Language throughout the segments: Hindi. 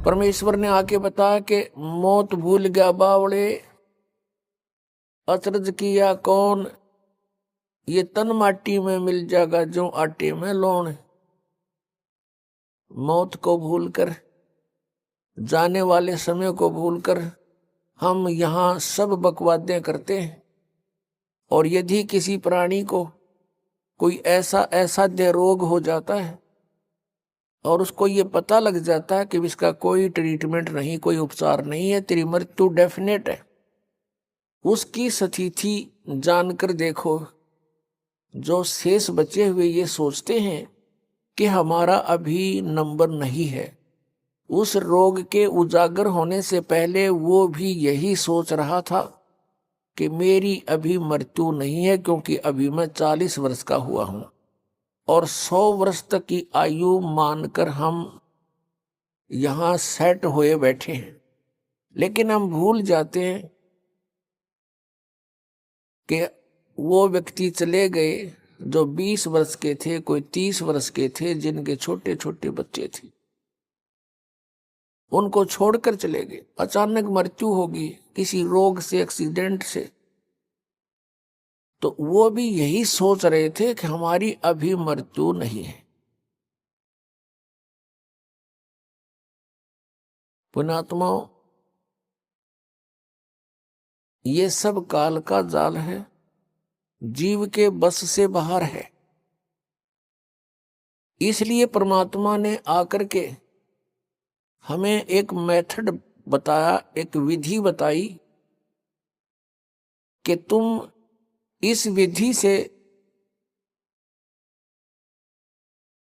परमेश्वर ने आके बताया कि मौत भूल गया बावड़े, अचरज किया कौन, ये तन माटी में मिल जाएगा जो आटे में लौण। मौत को भूलकर, जाने वाले समय को भूलकर हम यहाँ सब बकवादें करते हैं। और यदि किसी प्राणी को कोई ऐसा असाध्य रोग हो जाता है और उसको ये पता लग जाता है कि इसका कोई ट्रीटमेंट नहीं, कोई उपचार नहीं है, तेरी मृत्यु डेफिनेट है, उसकी स्थिति जानकर देखो, जो शेष बचे हुए ये सोचते हैं कि हमारा अभी नंबर नहीं है। उस रोग के उजागर होने से पहले वो भी यही सोच रहा था कि मेरी अभी मृत्यु नहीं है, क्योंकि अभी मैं 40 वर्ष का हुआ हूं और 100 वर्ष तक की आयु मानकर हम यहां सेट हुए बैठे हैं। लेकिन हम भूल जाते हैं कि वो व्यक्ति चले गए जो 20 वर्ष के थे, कोई 30 वर्ष के थे, जिनके छोटे छोटे बच्चे थे, उनको छोड़कर चले गए। अचानक मृत्यु होगी किसी रोग से, एक्सीडेंट से, तो वो भी यही सोच रहे थे कि हमारी अभी मृत्यु नहीं है। पुण्यात्माओं, ये सब काल का जाल है, जीव के बस से बाहर है। इसलिए परमात्मा ने आकर के हमें एक मेथड बताया, एक विधि बताई कि तुम इस विधि से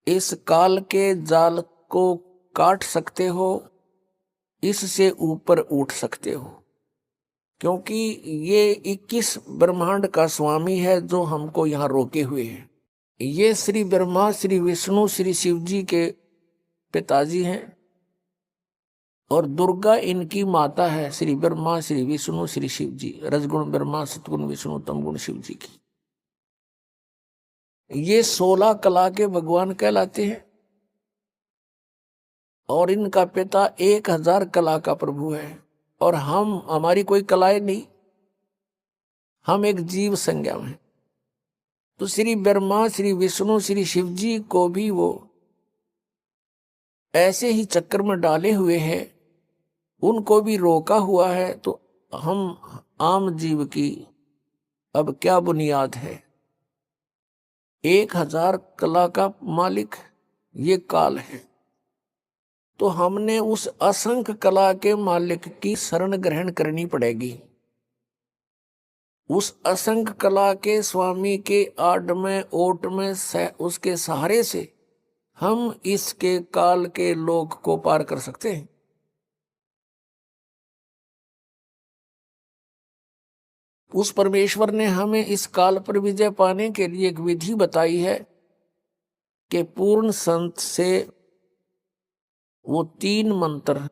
इस काल के जाल को काट सकते हो, इससे ऊपर उठ सकते हो। क्योंकि ये 21 ब्रह्मांड का स्वामी है जो हमको यहाँ रोके हुए है। ये श्री ब्रह्मा, श्री विष्णु, श्री शिव जी के पिताजी हैं और दुर्गा इनकी माता है। श्री ब्रह्मा, श्री विष्णु, श्री शिव जी, रजगुण ब्रह्मा, सतगुण विष्णु, तमगुण शिव जी की। ये 16 कला के भगवान कहलाते हैं और इनका पिता 1000 कला का प्रभु है। और हमारी कोई कलाएं नहीं, हम एक जीव संज्ञा में। तो श्री ब्रह्मा, श्री विष्णु, श्री शिव जी को भी वो ऐसे ही चक्कर में डाले हुए हैं, उनको भी रोका हुआ है। तो हम आम जीव की अब क्या बुनियाद है? 1000 कला का मालिक ये काल है, तो हमने उस असंख्य कला के मालिक की शरण ग्रहण करनी पड़ेगी। उस असंख्य कला के स्वामी के आड़ में, ओट में, उसके सहारे से हम इसके काल के लोक को पार कर सकते हैं। उस परमेश्वर ने हमें इस काल पर विजय पाने के लिए एक विधि बताई है कि पूर्ण संत से वो 3 मंत्र,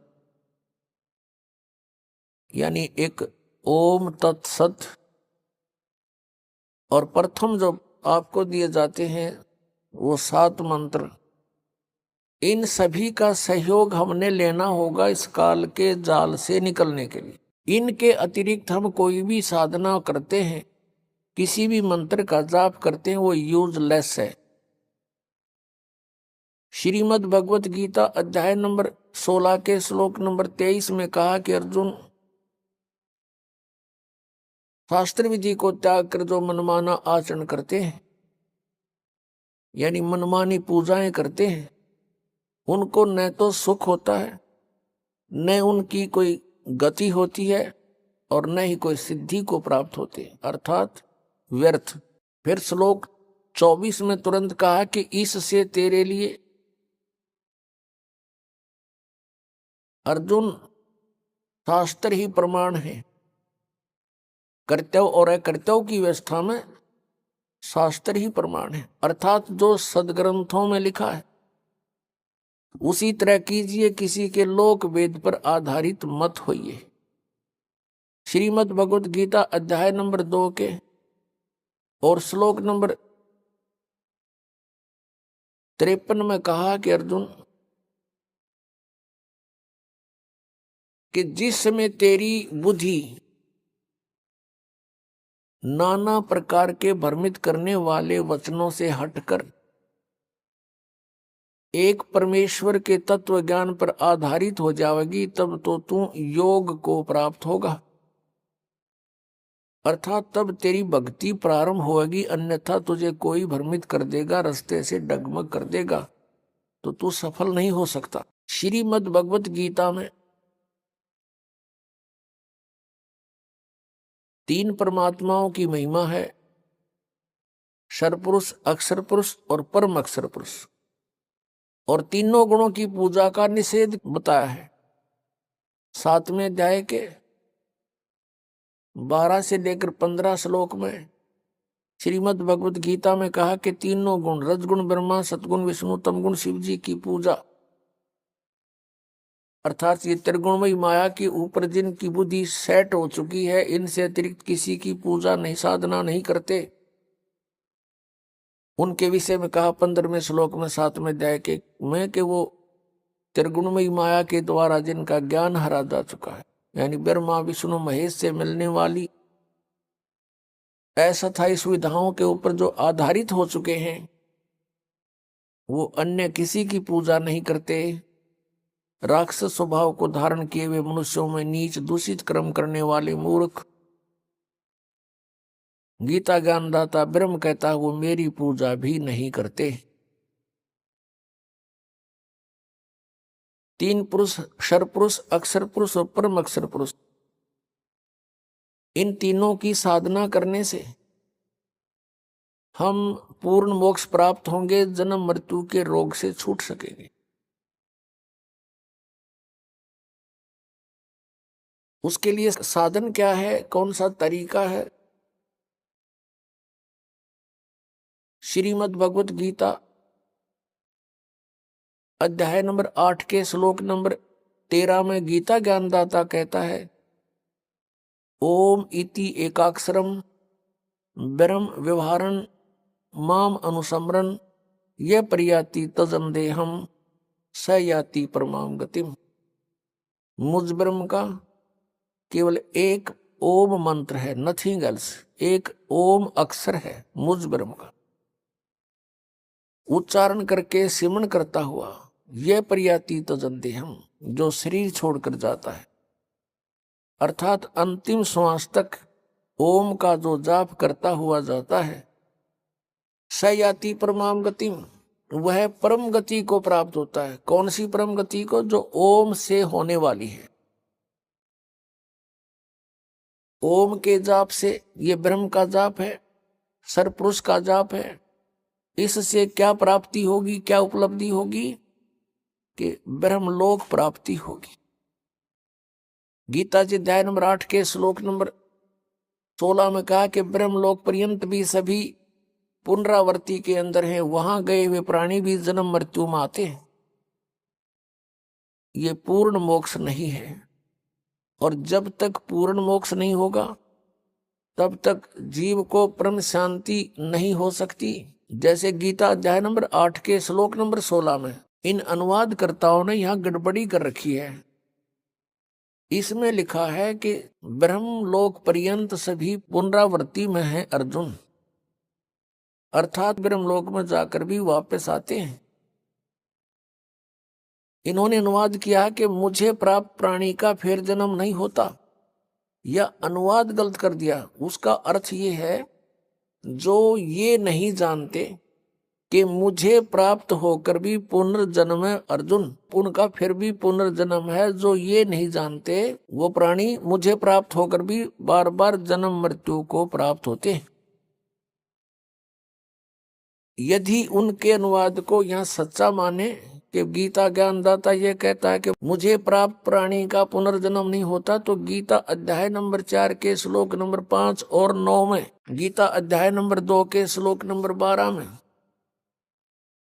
यानी एक ओम तत्सत, और प्रथम जो आपको दिए जाते हैं वो 7 मंत्र, इन सभी का सहयोग हमने लेना होगा इस काल के जाल से निकलने के लिए। इनके अतिरिक्त हम कोई भी साधना करते हैं, किसी भी मंत्र का जाप करते हैं, वो यूजलेस है। श्रीमद् भगवत गीता अध्याय नंबर 16 के श्लोक नंबर 23 में कहा कि अर्जुन, शास्त्र विधि को त्याग कर जो मनमाना आचरण करते हैं, यानी मनमानी पूजाएं करते हैं, उनको न तो सुख होता है, न उनकी कोई गति होती है और न ही कोई सिद्धि को प्राप्त होते, अर्थात व्यर्थ। फिर श्लोक 24 में तुरंत कहा कि इससे तेरे लिए अर्जुन शास्त्र ही प्रमाण है। कर्तव्य और अकर्तव्य की व्यवस्था में शास्त्र ही प्रमाण है, अर्थात जो सदग्रंथों में लिखा है उसी तरह कीजिए, किसी के लोक वेद पर आधारित मत होइए। श्रीमद् भगवत गीता अध्याय नंबर 2 के और श्लोक नंबर 53 में कहा कि अर्जुन, कि जिस समय तेरी बुद्धि नाना प्रकार के भ्रमित करने वाले वचनों से हटकर एक परमेश्वर के तत्व ज्ञान पर आधारित हो जाएगी, तब तो तू योग को प्राप्त होगा, अर्थात तब तेरी भक्ति प्रारंभ होगी। अन्यथा तुझे कोई भ्रमित कर देगा, रास्ते से डगमग कर देगा, तो तू सफल नहीं हो सकता। श्रीमद् भगवत गीता में 3 परमात्माओं की महिमा है, क्षर पुरुष, अक्षर पुरुष और परम अक्षर पुरुष, और तीनों गुणों की पूजा का निषेध बताया है। 7वें अध्याय के 12 से लेकर 15 श्लोक में श्रीमद् भगवत गीता में कहा कि तीनों गुण, रजगुण ब्रह्मा, सतगुण विष्णु, तमगुण शिव जी की पूजा, अर्थात ये त्रिगुणमयी माया के ऊपर जिनकी बुद्धि सेट हो चुकी है, इनसे अतिरिक्त किसी की पूजा नहीं, साधना नहीं करते, उनके विषय में कहा 15वें श्लोक में 7वें अध्याय के में कि वो त्रिगुणमयी माया के द्वारा जिनका ज्ञान हरा जा चुका है, यानी ब्रह्मा विष्णु महेश से मिलने वाली अस्थायी सुविधाओं के ऊपर जो आधारित हो चुके हैं, वो अन्य किसी की पूजा नहीं करते। राक्षस स्वभाव को धारण किए हुए मनुष्यों में नीच दूषित कर्म करने वाले मूर्ख, गीता ज्ञानदाता ब्रह्म कहता है वो मेरी पूजा भी नहीं करते। 3 पुरुष, क्षर पुरुष, अक्षर पुरुष और परम अक्षर पुरुष, इन तीनों की साधना करने से हम पूर्ण मोक्ष प्राप्त होंगे, जन्म मृत्यु के रोग से छूट सकेंगे। उसके लिए साधन क्या है, कौन सा तरीका है? श्रीमद् भगवत गीता अध्याय नंबर 8 के श्लोक नंबर 13 में गीता ज्ञानदाता कहता है, ओम इति एकाक्षरम ब्रह्म व्यवहारन माम अनुसमरन यह प्रयाति तजंदेहम स याति परमाम गतिम। मुझ ब्रह्म का केवल एक ओम मंत्र है, नथिंग एल्स, एक ओम अक्षर है मुझ ब्रह्म का, उच्चारण करके सिमरण करता हुआ यह प्रयाति तजंदेहम, जो शरीर छोड़कर जाता है, अर्थात अंतिम श्वास तक ओम का जो जाप करता हुआ जाता है, स याति परमाम गतिम, वह परम गति को प्राप्त होता है। कौन सी परम गति को? जो ओम से होने वाली है। ओम के जाप से, ये ब्रह्म का जाप है, सरपुरुष का जाप है, इससे क्या प्राप्ति होगी, क्या उपलब्धि होगी? कि ब्रह्मलोक प्राप्ति होगी। गीता जी अध्याय नंबर 8 के श्लोक नंबर 16 में कहा कि ब्रह्मलोक पर्यंत भी सभी पुनरावर्ती के अंदर हैं, वहां गए हुए प्राणी भी जन्म मृत्यु में आते हैं। ये पूर्ण मोक्ष नहीं है, और जब तक पूर्ण मोक्ष नहीं होगा तब तक जीव को परम शांति नहीं हो सकती। जैसे गीता अध्याय नंबर 8 के श्लोक नंबर 16 में इन अनुवादकर्ताओं ने यहां गड़बड़ी कर रखी है। इसमें लिखा है कि ब्रह्मलोक पर्यंत सभी पुनरावृत्ति में है अर्जुन, अर्थात ब्रह्मलोक में जाकर भी वापस आते हैं। इन्होंने अनुवाद किया कि मुझे प्राप्त प्राणी का फिर जन्म नहीं होता, यह अनुवाद गलत कर दिया। उसका अर्थ ये है, जो ये नहीं जानते कि मुझे प्राप्त होकर भी पुनर्जन्म है अर्जुन, उनका फिर भी पुनर्जन्म है। जो ये नहीं जानते वो प्राणी मुझे प्राप्त होकर भी बार बार जन्म मृत्यु को प्राप्त होते हैं। यदि उनके अनुवाद को यहाँ सच्चा माने कि गीता ज्ञानदाता ये कहता है कि मुझे प्राप्त प्राणी का पुनर्जन्म नहीं होता, तो गीता अध्याय नंबर 4 के श्लोक नंबर 5 और 9 में, गीता अध्याय नंबर 2 के श्लोक नंबर 12 में,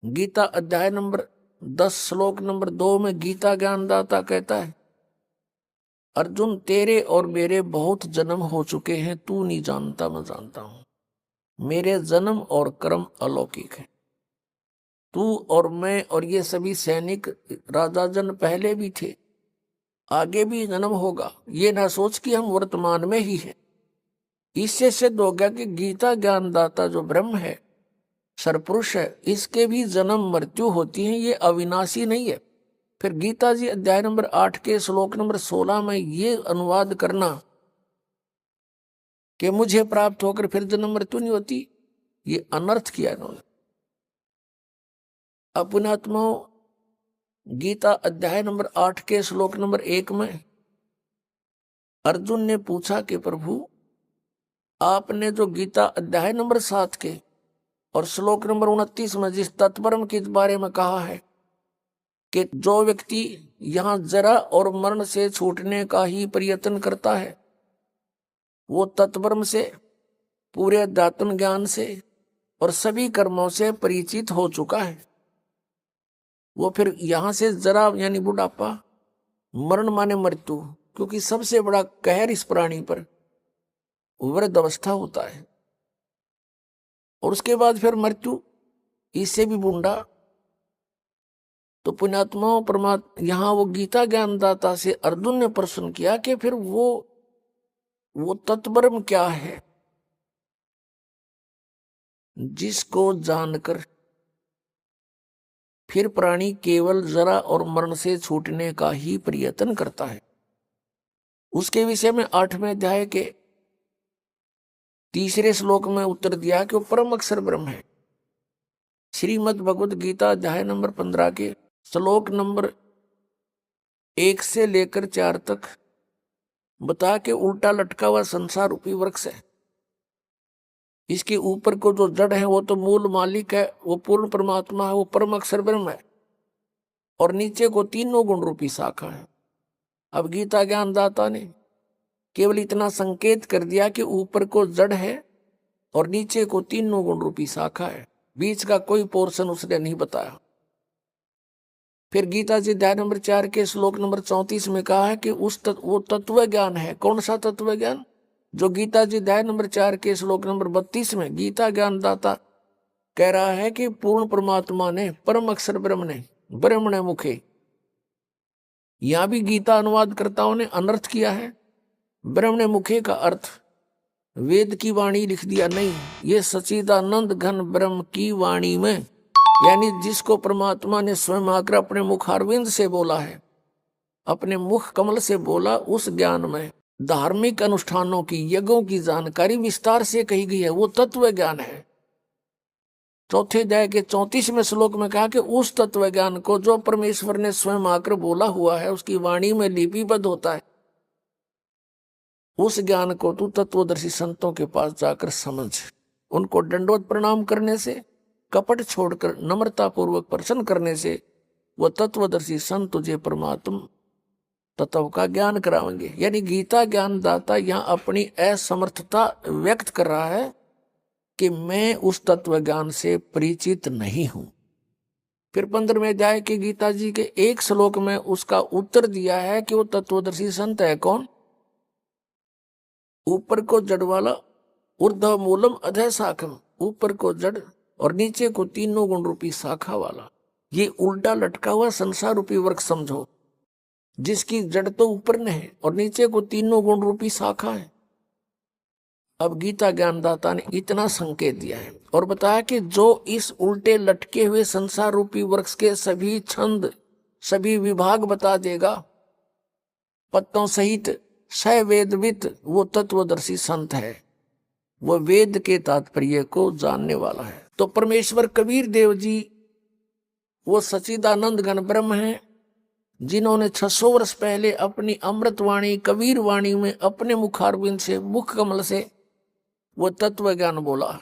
गीता अध्याय नंबर 10 श्लोक नंबर 2 में गीता ज्ञानदाता कहता है, अर्जुन तेरे और मेरे बहुत जन्म हो चुके हैं, तू नहीं जानता, मैं जानता हूं। मेरे जन्म और कर्म अलौकिक है। तू और मैं और ये सभी सैनिक राजा जन पहले भी थे, आगे भी जन्म होगा, ये ना सोच कि हम वर्तमान में ही हैं। इससे सिद्ध हो गया कि गीता ज्ञानदाता जो ब्रह्म है, सरपुरुष है, इसके भी जन्म मृत्यु होती है, ये अविनाशी नहीं है। फिर गीता जी अध्याय नंबर 8 के श्लोक नंबर 16 में ये अनुवाद करना कि मुझे प्राप्त होकर फिर जन्म मृत्यु नहीं होती, ये अनर्थ किया इन्होंने। अपनात्मा गीता अध्याय नंबर 8 के श्लोक नंबर 1 में अर्जुन ने पूछा कि प्रभु, आपने जो गीता अध्याय नंबर 7 के और श्लोक नंबर 29 में जिस तत्परम के बारे में कहा है कि जो व्यक्ति यहां जरा और मरण से छूटने का ही प्रयत्न करता है, वो तत्परम से, पूरे अध्यात्म ज्ञान से और सभी कर्मों से परिचित हो चुका है। वो फिर यहां से जरा यानी बुढ़ापा, मरण माने मृत्यु, क्योंकि सबसे बड़ा कहर इस प्राणी पर वृद्ध अवस्था होता है, और उसके बाद फिर मृत्यु, इससे भी बूढ़ा। तो पुण्यात्मा परमात्मा यहां वो गीता ज्ञानदाता से अर्जुन ने प्रश्न किया कि फिर वो तत्परम क्या है जिसको जानकर फिर प्राणी केवल जरा और मरण से छूटने का ही प्रयत्न करता है। उसके विषय में 8वें अध्याय के 3 श्लोक में उत्तर दिया कि वो परम अक्षर ब्रह्म है। श्रीमद् भगवद गीता अध्याय नंबर 15 के श्लोक नंबर 1 से लेकर 4 तक बता के उल्टा लटका हुआ संसार रूपी वृक्ष है। इसके ऊपर को जो जड़ है वो तो मूल मालिक है, वो पूर्ण परमात्मा है, वो परम अक्षर ब्रह्म है, और नीचे को तीनों गुण रूपी शाखा है। अब गीता ज्ञानदाता ने केवल इतना संकेत कर दिया कि ऊपर को जड़ है और नीचे को तीनों गुण रूपी शाखा है, बीच का कोई पोर्शन उसने नहीं बताया। फिर गीता जी अध्याय नंबर 4 के श्लोक नंबर 34 में कहा है कि वो तत्व ज्ञान है। कौन सा तत्व ज्ञान? जो गीता जी अध्याय नंबर 4 के श्लोक नंबर 32 में गीता ज्ञानदाता कह रहा है कि पूर्ण परमात्मा ने, परम अक्षर ब्रह्म ने, ब्रह्मणे मुखे, यहां भी गीता अनुवादकर्ताओं ने अनर्थ किया है। ब्रह्मणे मुखे का अर्थ वेद की वाणी लिख दिया, नहीं, ये सच्चिदानंद घन ब्रह्म की वाणी में, यानी जिसको परमात्मा ने स्वयं आकर अपने मुखारविंद से बोला है, अपने मुख कमल से बोला, उस ज्ञान में धार्मिक अनुष्ठानों की, यज्ञों की जानकारी विस्तार से कही गई है, वो तत्व ज्ञान है। चौथे अध्याय के 34वें श्लोक में कहा कि उस तत्व ज्ञान को जो परमेश्वर ने स्वयं आकर बोला हुआ है, उसकी वाणी में लिपिबद्ध होता है, उस ज्ञान को तू तत्वदर्शी संतों के पास जाकर समझ। उनको दंडवत प्रणाम करने से, कपट छोड़कर नम्रता पूर्वक प्रश्न करने से वो तत्वदर्शी संत तुझे परमात्मा तत्व का ज्ञान कराएंगे। यानी गीता ज्ञानदाता यहाँ अपनी असमर्थता व्यक्त कर रहा है कि मैं उस तत्व ज्ञान से परिचित नहीं हूं। फिर 15वें अध्याय के गीता जी के एक श्लोक में उसका उत्तर दिया है कि वो तत्वदर्शी संत है कौन? ऊपर को जड़ वाला, ऊर्ध्व मूलम अधः शाखम, ऊपर को जड़ और नीचे को तीनों गुण रूपी शाखा वाला, ये उल्टा लटका हुआ संसार रूपी वृक्ष समझो, जिसकी जड़ तो ऊपर ने है और नीचे को तीनों गुण रूपी शाखा है। अब गीता ज्ञानदाता ने इतना संकेत दिया है और बताया कि जो इस उल्टे लटके हुए संसार रूपी वृक्ष के सभी छंद, सभी विभाग बता देगा पत्तों सहित, सवेदवित, वो तत्वदर्शी संत है, वो वेद के तात्पर्य को जानने वाला है। तो परमेश्वर कबीर देव जी वो सच्चिदानंद घन ब्रह्म है, जिन्होंने 600 वर्ष पहले अपनी अमृतवाणी कबीर वाणी में अपने मुखारविंद से, मुख कमल से वो तत्व ज्ञान बोला।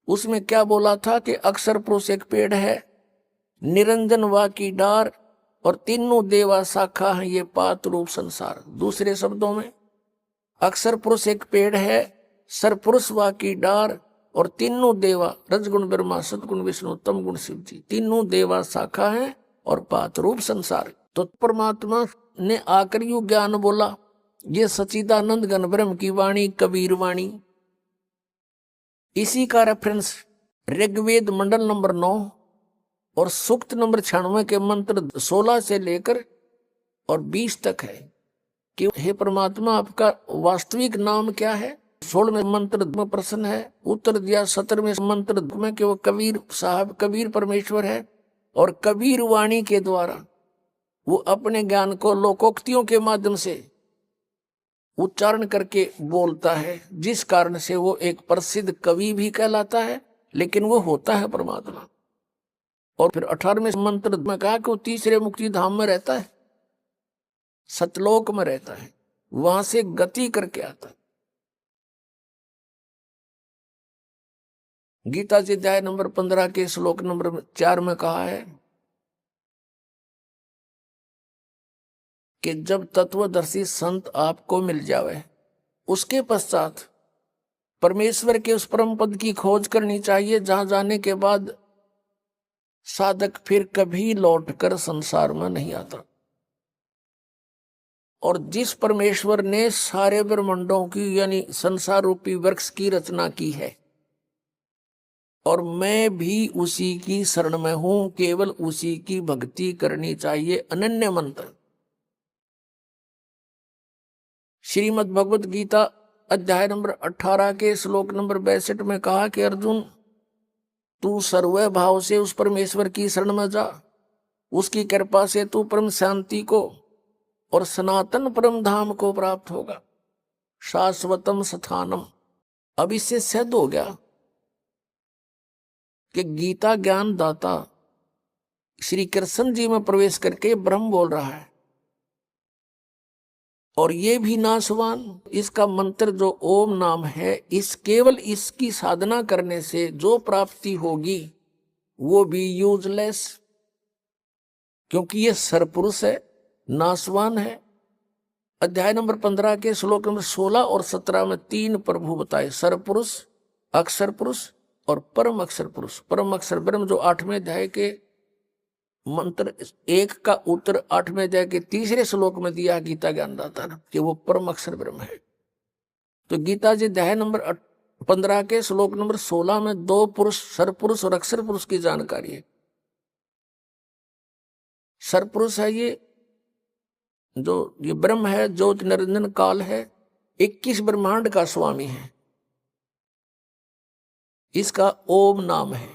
उसमें क्या बोला था कि अक्षर पुरुष एक पेड़ है, निरंजन वा की डार और तीनों देवा शाखा है ये पात रूप संसार। दूसरे शब्दों में अक्षर पुरुष एक पेड़ है, सरपुरुष वा की डार और तीनों देवा, रजगुण ब्रह्मा, सदगुण विष्णु, तम गुण शिव जी, तीनों देवा शाखा है और पात रूप संसार। तो परमात्मा ने आकर यू ज्ञान बोला, ये सच्चिदानंद घन ब्रह्म की वाणी कबीर वाणी। इसी का रेफरेंस ऋग्वेद मंडल नंबर 9 और सूक्त नंबर 96 के मंत्र 16 से लेकर और 20 तक है कि हे परमात्मा आपका वास्तविक नाम क्या है। 16वें मंत्र में प्रश्न है, उत्तर दिया 17वें मंत्र में कि वो कबीर साहब कबीर परमेश्वर है और कबीर वाणी के द्वारा वो अपने ज्ञान को लोकोक्तियों के माध्यम से उच्चारण करके बोलता है, जिस कारण से वो एक प्रसिद्ध कवि भी कहलाता है, लेकिन वो होता है परमात्मा। और फिर 18वें मंत्र में कहा कि वो तीसरे मुक्ति धाम में रहता है, सतलोक में रहता है, वहां से गति करके आता है। गीता जी अध्याय नंबर 15 के श्लोक नंबर 4 में कहा है कि जब तत्वदर्शी संत आपको मिल जावे, उसके पश्चात परमेश्वर के उस परम पद की खोज करनी चाहिए, जहां जाने के बाद साधक फिर कभी लौटकर संसार में नहीं आता। और जिस परमेश्वर ने सारे ब्रह्मांडों की यानी संसार रूपी वृक्ष की रचना की है, और मैं भी उसी की शरण में हूं, केवल उसी की भक्ति करनी चाहिए। अनन्य मंत्र। श्रीमद् भगवत गीता अध्याय नंबर 18 के श्लोक नंबर 62 में कहा कि अर्जुन, तू सर्व भाव से उस परमेश्वर की शरण में जा, उसकी कृपा से तू परम शांति को और सनातन परम धाम को प्राप्त होगा, शाश्वतम स्थानम। अब इससे सिद्ध हो गया कि गीता ज्ञान दाता श्री कृष्ण जी में प्रवेश करके ब्रह्म बोल रहा है, और ये भी नाशवान। इसका मंत्र जो ओम नाम है, इस केवल इसकी साधना करने से जो प्राप्ति होगी वो भी यूजलेस, क्योंकि ये सरपुरुष है, नाशवान है। अध्याय नंबर 15 के श्लोक नंबर 16 और 17 में 3 प्रभु बताए, सरपुरुष, अक्षर पुरुष और परम अक्षर पुरुष। परम अक्षर ब्रह्म जो 8वें अध्याय के मंत्र 1 का उत्तर 8वें अध्याय के 3रे श्लोक में दिया गीता ज्ञानदाता ने कि वो परम अक्षर ब्रह्म है। तो गीता जी अध्याय नंबर 15 के श्लोक नंबर 16 में 2 पुरुष, सरपुरुष और अक्षर पुरुष की जानकारी है। सरपुरुष है ये ब्रह्म है, ज्योति निरंजन काल है, 21 ब्रह्मांड का स्वामी है, इसका ओम नाम है।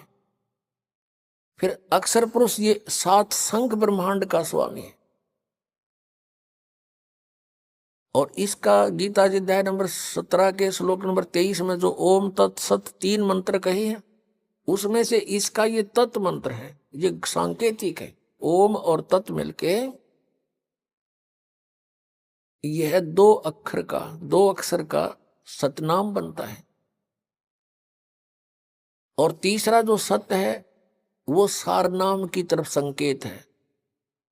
फिर अक्षर पुरुष ये 7 संख ब्रह्मांड का स्वामी है, और इसका गीता जी अध्याय नंबर 17 के श्लोक नंबर 23 में जो ओम तत्सत 3 मंत्र कहे हैं, उसमें से इसका ये तत् मंत्र है, ये सांकेतिक है। ओम और तत् मिलके यह 2 अक्षर का सतनाम बनता है। और तीसरा जो सत्य है वो सारनाम की तरफ संकेत है।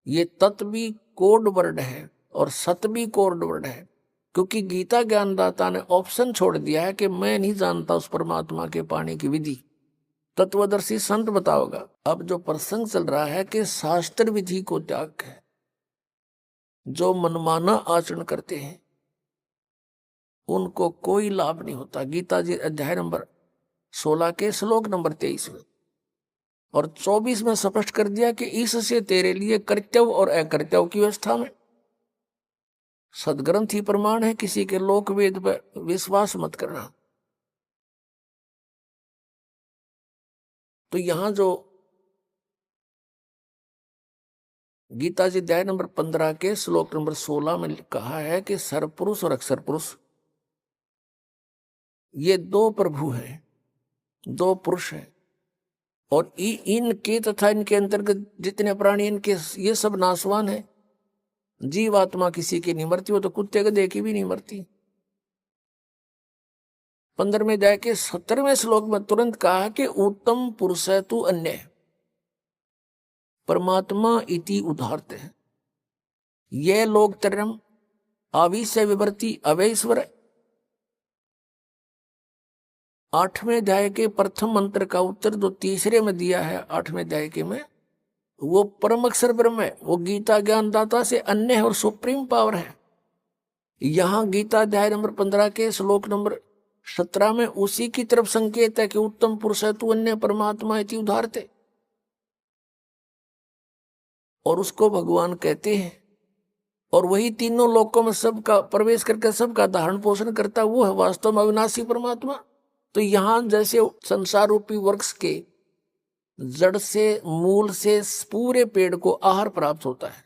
ये तत् भी कोड वर्ड है और सत भी कोड वर्ड है, क्योंकि गीता ज्ञानदाता ने ऑप्शन छोड़ दिया है कि मैं नहीं जानता उस परमात्मा के पाने की विधि, तत्वदर्शी संत बताओगा। अब जो प्रसंग चल रहा है कि शास्त्र विधि को त्याग है, जो मनमाना आचरण करते हैं उनको कोई लाभ नहीं होता। गीता जी अध्याय नंबर 16 के श्लोक नंबर 23 में और 24 में स्पष्ट कर दिया कि इससे तेरे लिए कर्तव्य और अकर्तव्य की व्यवस्था में सदग्रंथ ही प्रमाण है, किसी के लोक वेद पर विश्वास मत करना। तो यहां जो गीता जी अध्याय नंबर 15 के श्लोक नंबर 16 में कहा है कि सरपुरुष और अक्षर पुरुष ये 2 प्रभु हैं, 2 पुरुष हैं, और इनके तथा इनके अंतर्गत जितने प्राणी इनके ये सब नाशवान है। जीवात्मा किसी की नहीं मरती, हो तो कुत्ते गधे की भी नहीं मरती। 15वें अध्याय के 17वें श्लोक में तुरंत कहा कि उत्तम पुरुष है तू अन्य, परमात्मा इति उदाहरते हैं, ये लोग तरम आविश्य विवर्ती अवैश्वर। 8वें अध्याय के प्रथम मंत्र का उत्तर जो तीसरे में दिया है 8वें अध्याय के में, वो परम अक्षर ब्रह्म है, वो गीता ज्ञानदाता से अन्य है और सुप्रीम पावर है। यहां गीता अध्याय नंबर 15 के श्लोक नंबर 17 में उसी की तरफ संकेत है कि उत्तम पुरुष है तू अन्य, परमात्मा इति उदाहरते, और उसको भगवान कहते हैं। और वही तीनों लोकों में सबका प्रवेश करके सबका धारण पोषण करता, वो है वास्तव में अविनाशी परमात्मा। तो यहां जैसे संसार रूपी वृक्ष के जड़ से मूल से पूरे पेड़ को आहार प्राप्त होता है,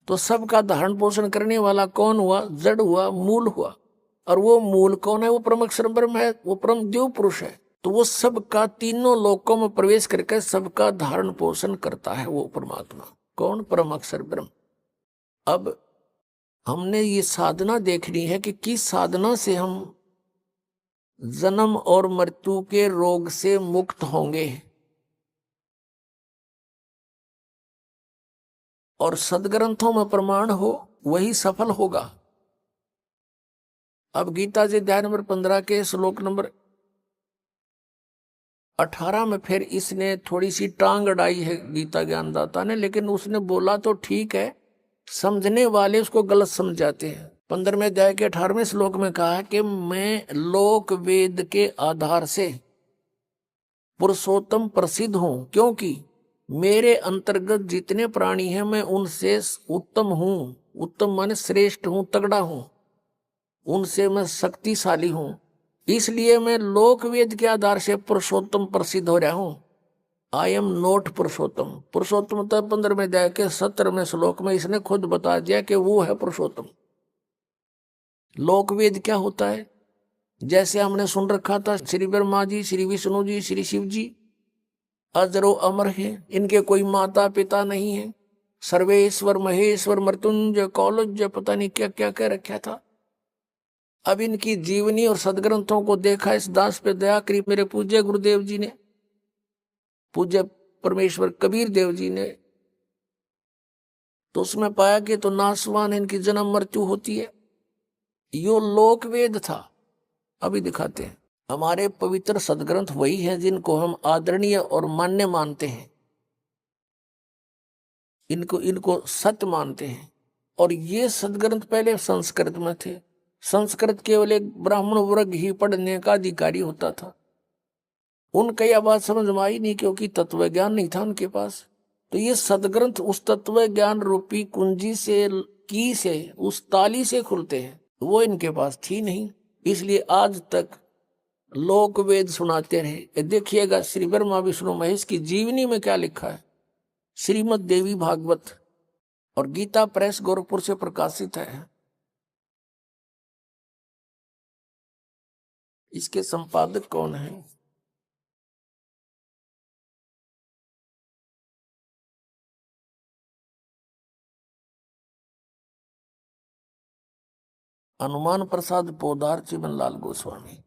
तो सबका धारण पोषण करने वाला कौन हुआ? जड़ हुआ, मूल हुआ। और वो मूल कौन है? वो परम अक्षर ब्रह्म है, वो परम देव पुरुष है। तो वो सबका तीनों लोकों में प्रवेश करके सबका धारण पोषण करता है वो परमात्मा। कौन? परम अक्षर ब्रह्म। अब हमने ये साधना देखनी है कि किस साधना से हम जन्म और मृत्यु के रोग से मुक्त होंगे और सदग्रंथों में प्रमाण हो, वही सफल होगा। अब गीता जी अध्याय नंबर 15 के श्लोक नंबर 18 में फिर इसने थोड़ी सी टांग अड़ाई है गीता ज्ञानदाता ने, लेकिन उसने बोला तो ठीक है, समझने वाले उसको गलत समझ जाते हैं। 15वें अध्याय के 18वें श्लोक में कहा है कि मैं लोक वेद के आधार से पुरुषोत्तम प्रसिद्ध हूं, क्योंकि मेरे अंतर्गत जितने प्राणी हैं मैं उनसे उत्तम हूं। उत्तम माने श्रेष्ठ हूं, तगड़ा हूं, उनसे मैं शक्तिशाली हूं। इसलिए मैं लोक वेद के आधार से पुरुषोत्तम प्रसिद्ध हो रहा हूं। आई एम नोट पुरुषोत्तम। पुरुषोत्तम तो 15वें अध्याय के 17वें श्लोक में इसने खुद बता दिया कि वो है पुरुषोत्तम। लोक वेद क्या होता है? जैसे हमने सुन रखा था, श्री ब्रह्मा जी, श्री विष्णु जी, श्री शिव जी अजरो अमर हैं, इनके कोई माता पिता नहीं है। सर्वेश्वर महेश्वर मृत्युंजय कौलज्य, पता नहीं क्या क्या कह रखा था। अब इनकी जीवनी और सदग्रंथों को देखा, इस दास पे दया करी मेरे पूज्य गुरुदेव जी ने, पूज्य परमेश्वर कबीर देव जी ने, तो उसमें पाया कि तो नासवान इनकी जन्म मृत्यु होती है। यो लोक वेद था। अभी दिखाते हैं। हमारे पवित्र सदग्रंथ वही हैं जिनको हम आदरणीय और मान्य मानते हैं, इनको इनको सत्य मानते हैं। और ये सदग्रंथ पहले संस्कृत में थे। संस्कृत केवल एक ब्राह्मण वर्ग ही पढ़ने का अधिकारी होता था। उनका यह बात समझ में आई नहीं, क्योंकि तत्व ज्ञान नहीं था उनके पास। तो ये सदग्रंथ उस तत्व ज्ञान रूपी कुंजी से, की से, उस ताली से खुलते हैं, वो इनके पास थी नहीं। इसलिए आज तक लोक वेद सुनाते रहे। देखिएगा श्री ब्रह्मा विष्णु महेश की जीवनी में क्या लिखा है। श्रीमद् देवी भागवत और गीता प्रेस गोरखपुर से प्रकाशित है। इसके संपादक कौन है? हनुमान प्रसाद पोदार चिमन लाल गोस्वामी।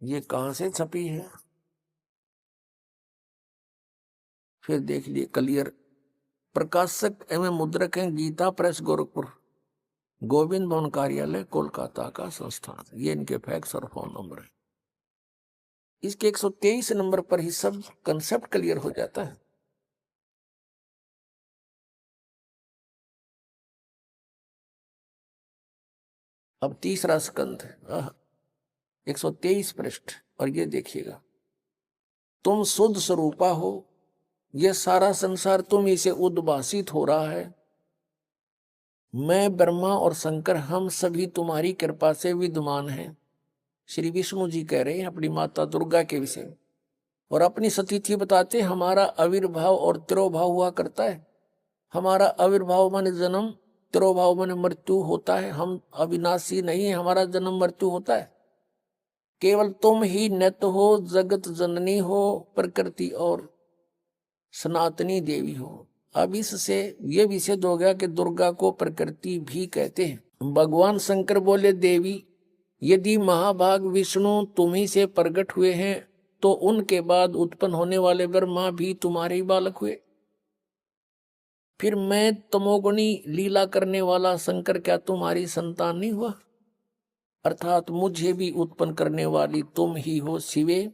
ये कहां से छपी है? फिर देख लिए क्लियर। प्रकाशक एवं मुद्रक हैं गीता प्रेस गोरखपुर, गोविंद भवन कार्यालय कोलकाता का संस्थान। ये इनके फैक्स और फोन नंबर है। इसके 123 नंबर पर ही सब कंसेप्ट क्लियर हो जाता है। अब तीसरा स्कंद है, 123 पृष्ठ। और ये देखिएगा, तुम शुद्ध स्वरूपा हो, ये सारा संसार तुम इसे उद्भासित हो रहा है। मैं ब्रह्मा और शंकर हम सभी तुम्हारी कृपा से विद्यमान हैं। श्री विष्णु जी कह रहे हैं अपनी माता दुर्गा के विषय में, और अपनी सतीथि बताते हमारा आविर्भाव और तिरोभाव हुआ करता है। हमारा आविर्भाव माने जन्म, तिरोभाव माने मृत्यु होता है। हम अविनाशी नहीं है, हमारा जन्म मृत्यु होता है। केवल तुम ही नित्य हो, जगत जननी हो, प्रकृति और सनातनी देवी हो। अब इससे ये भी सिद्ध हो गया कि दुर्गा को प्रकृति भी कहते हैं। भगवान शंकर बोले, देवी यदि महाभाग विष्णु तुम्ही से प्रकट हुए हैं, तो उनके बाद उत्पन्न होने वाले ब्रह्मा भी तुम्हारे ही बालक हुए। फिर मैं तमोगुणी लीला करने वाला शंकर क्या तुम्हारी संतान नहीं हुआ? अर्थात मुझे भी उत्पन्न करने वाली तुम ही हो शिवे।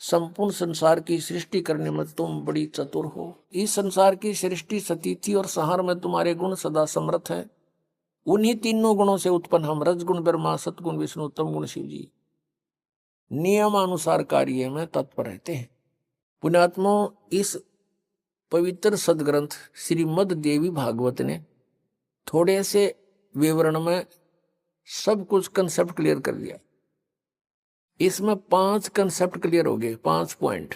संपूर्ण संसार की सृष्टि करने में तुम बड़ी चतुर हो। इस संसार की सृष्टि, सतीथि और संहार में तुम्हारे गुण सदा समर्थ है। उन्हीं तीनों गुणों से उत्पन्न हम रजगुण ब्रह्मा, सतगुण विष्णु, तम गुण शिव जी नियमानुसार कार्य में तत्पर रहते हैं। पुण्यात्मों, इस पवित्र सदग्रंथ श्रीमद् देवी भागवत ने थोड़े से विवरण में सब कुछ कंसेप्ट क्लियर कर दिया। इसमें 5 कंसेप्ट क्लियर हो गए, 5 पॉइंट।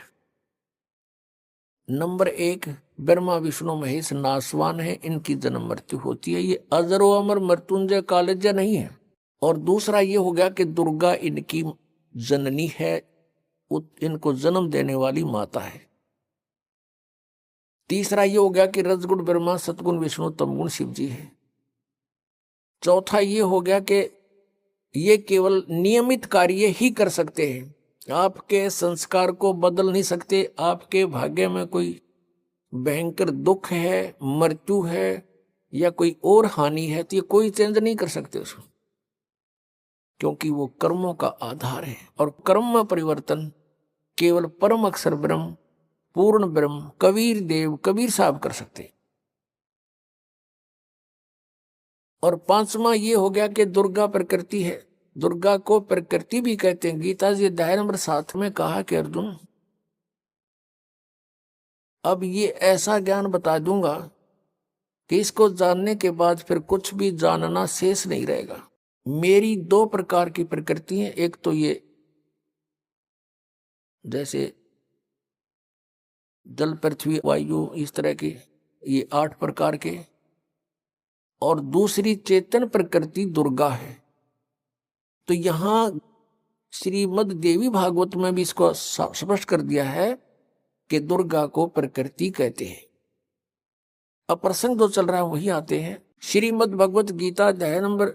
नंबर 1, ब्रह्मा विष्णु महेश नासवान है, इनकी जन्म मृत्यु होती है, ये अजरो अमर मृत्युंजय कालज्य नहीं है। और दूसरा ये हो गया कि दुर्गा इनकी जननी है, इनको जन्म देने वाली माता है। तीसरा ये हो गया कि रजगुण ब्रह्मा, सतगुण विष्णु, तमगुण शिव जी है। चौथा ये हो गया कि ये केवल नियमित कार्य ही कर सकते हैं, आपके संस्कार को बदल नहीं सकते। आपके भाग्य में कोई भयंकर दुख है, मृत्यु है या कोई और हानि है तो ये कोई चेंज नहीं कर सकते उसको, क्योंकि वो कर्मों का आधार है। और कर्म में परिवर्तन केवल परम अक्षर ब्रह्म, पूर्ण ब्रह्म, कबीर देव, कबीर साहब कर सकते। और पांचवा ये हो गया कि दुर्गा प्रकृति है, दुर्गा को प्रकृति भी कहते हैं। गीता जी अध्याय नंबर 7 में कहा कि अर्जुन, अब ये ऐसा ज्ञान बता दूंगा कि इसको जानने के बाद फिर कुछ भी जानना शेष नहीं रहेगा। मेरी 2 प्रकार की प्रकृति है, एक तो ये जैसे जल, पृथ्वी, वायु, इस तरह के ये 8 प्रकार के, और दूसरी चेतन प्रकृति दुर्गा है। तो यहां श्रीमद् देवी भागवत में भी इसको स्पष्ट कर दिया है कि दुर्गा को प्रकृति कहते हैं। अब प्रसंग जो चल रहा है वही आते हैं। श्रीमद् भगवत गीता अध्याय नंबर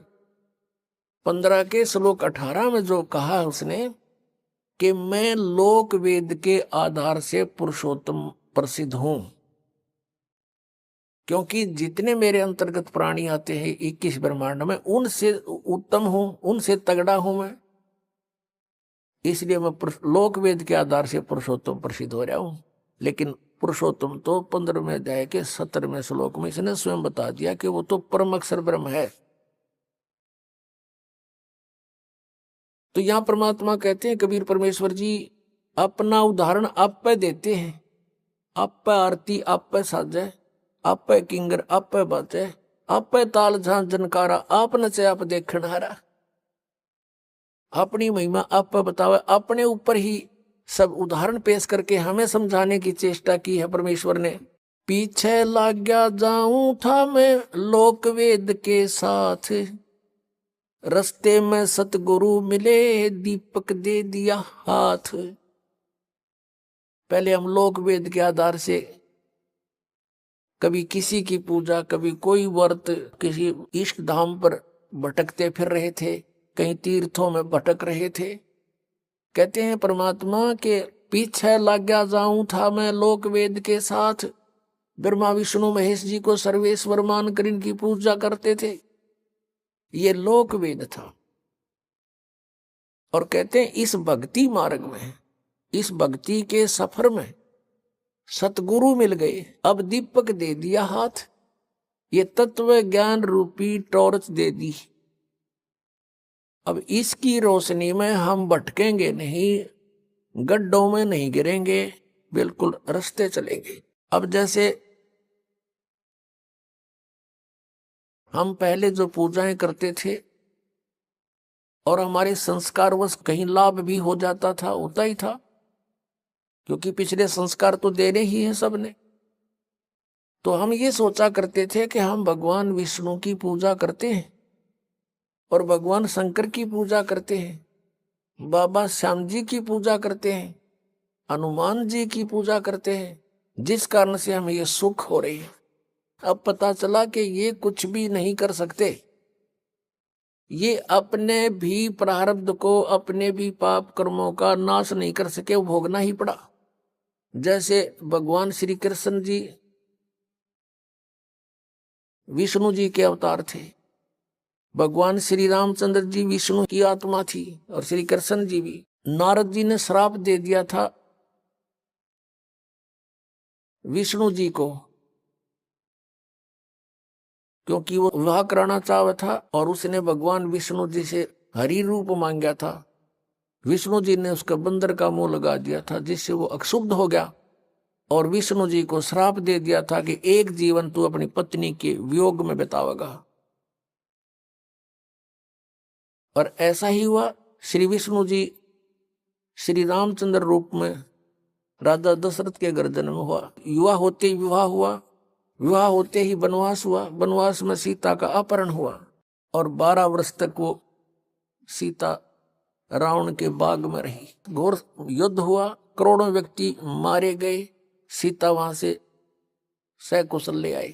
15 के श्लोक 18 में जो कहा है उसने कि मैं लोक वेद के आधार से पुरुषोत्तम प्रसिद्ध हूं, क्योंकि जितने मेरे अंतर्गत प्राणी आते हैं 21 ब्रह्मांड में, उनसे उत्तम हूं, उनसे तगड़ा हूं मैं, इसलिए मैं लोक वेद के आधार से पुरुषोत्तम प्रसिद्ध हो रहा हूं। लेकिन पुरुषोत्तम तो 15वें अध्याय के 17वें श्लोक में इसने स्वयं बता दिया कि वो तो परम अक्षर ब्रह्म है। तो यहां परमात्मा कहते हैं, कबीर परमेश्वर जी अपना उदाहरण आप पे देते हैं। आप पे आरती, आप पे साजे, आप पे किंगर, आप पे बाजे, आप पे ताल झांझ झनकारा, आप नचे आप देखण हारा। अपनी महिमा आप पे बतावे, अपने ऊपर ही सब उदाहरण पेश करके हमें समझाने की चेष्टा की है परमेश्वर ने। पीछे लग गया जाऊं था मैं लोक वेद के साथ, रस्ते में सतगुरु मिले दीपक दे दिया हाथ। पहले हम लोक वेद के आधार से कभी किसी की पूजा, कभी कोई व्रत, किसी इष्ट धाम पर भटकते फिर रहे थे, कहीं तीर्थों में भटक रहे थे। कहते हैं परमात्मा के पीछे लग गया जाऊं था मैं लोक वेद के साथ, ब्रह्मा विष्णु महेश जी को सर्वेश्वर मानकर इनकी पूजा करते थे, ये लोक वेद था। और कहते हैं इस भक्ति मार्ग में, इस भक्ति के सफर में सतगुरु मिल गए, अब दीपक दे दिया हाथ, ये तत्व ज्ञान रूपी टॉर्च दे दी। अब इसकी रोशनी में हम भटकेंगे नहीं, गड्ढों में नहीं गिरेंगे, बिल्कुल रास्ते चलेंगे। अब जैसे हम पहले जो पूजाएं करते थे और हमारे संस्कारवश कहीं लाभ भी हो जाता था, होता ही था, क्योंकि पिछले संस्कार तो देने ही है सबने। तो हम ये सोचा करते थे कि हम भगवान विष्णु की पूजा करते हैं और भगवान शंकर की पूजा करते हैं, बाबा श्याम जी की पूजा करते हैं, हनुमान जी की पूजा करते हैं, जिस कारण से हमें ये सुख हो रही है। अब पता चला कि ये कुछ भी नहीं कर सकते, ये अपने भी प्रारब्ध को, अपने भी पाप कर्मों का नाश नहीं कर सके, वो भोगना ही पड़ा। जैसे भगवान श्री कृष्ण जी विष्णु जी के अवतार थे, भगवान श्री रामचंद्र जी विष्णु की आत्मा थी, और श्री कृष्ण जी भी। नारद जी ने श्राप दे दिया था विष्णु जी को, क्योंकि वो विवाह कराना चाहता था और उसने भगवान विष्णु जी से हरि रूप मांगा था। विष्णु जी ने उसका बंदर का मुंह लगा दिया था, जिससे वो अक्षुब्ध हो गया और विष्णु जी को श्राप दे दिया था कि एक जीवन तू अपनी पत्नी के वियोग में बितावेगा। और ऐसा ही हुआ। श्री विष्णु जी श्री रामचंद्र रूप में राजा दशरथ के घर जन्म हुआ। युवा होते ही विवाह हुआ, विवाह होते ही वनवास हुआ, वनवास में सीता का अपहरण हुआ और 12 वर्ष तक वो सीता रावण के बाग में रही। घोर युद्ध हुआ, करोड़ों व्यक्ति मारे गए, सीता वहां से सकुशल ले आई।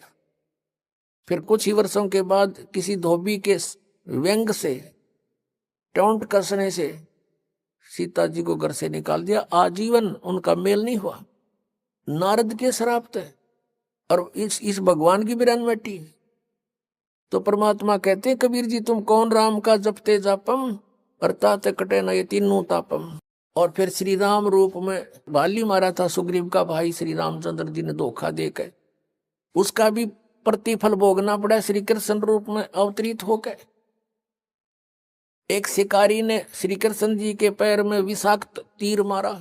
फिर कुछ ही वर्षों के बाद किसी धोबी के व्यंग से, टोंट कसने से सीता जी को घर से निकाल दिया। आजीवन उनका मेल नहीं हुआ। नारद के श्राप थे और इस भगवान की बिरन बैठी। तो परमात्मा कहते कबीर जी तुम कौन राम का जपते जापम, अर्थात कटे न ये तीनों तापम। और फिर श्री राम रूप में बाली मारा था सुग्रीव का भाई श्री रामचंद्र जी ने धोखा देकर, उसका भी प्रतिफल भोगना पड़ा श्री कृष्ण रूप में अवतरित होकर। एक शिकारी ने श्री कृष्ण जी के पैर में विषाक्त तीर मारा